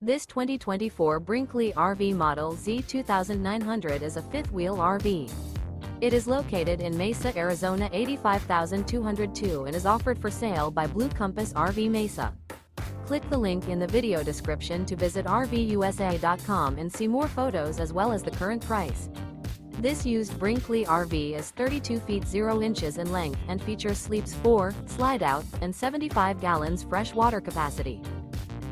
This 2024 Brinkley RV Model Z 2900 is a fifth-wheel RV. It is located in Mesa, Arizona 85202 and is offered for sale by Blue Compass RV Mesa. Click the link in the video description to visit RVUSA.com and see more photos as well as the current price. This used Brinkley RV is 32 feet 0 inches in length and features sleeps 4, Slideout, and 75 gallons fresh water capacity.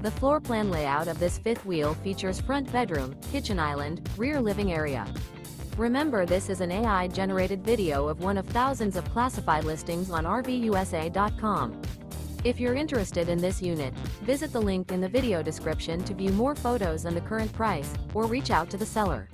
The floor plan layout of this fifth wheel features front bedroom, kitchen island, rear living area. Remember, this is an AI-generated video of one of thousands of classified listings on RVUSA.com. If you're interested in this unit, visit the link in the video description to view more photos and the current price, or reach out to the seller.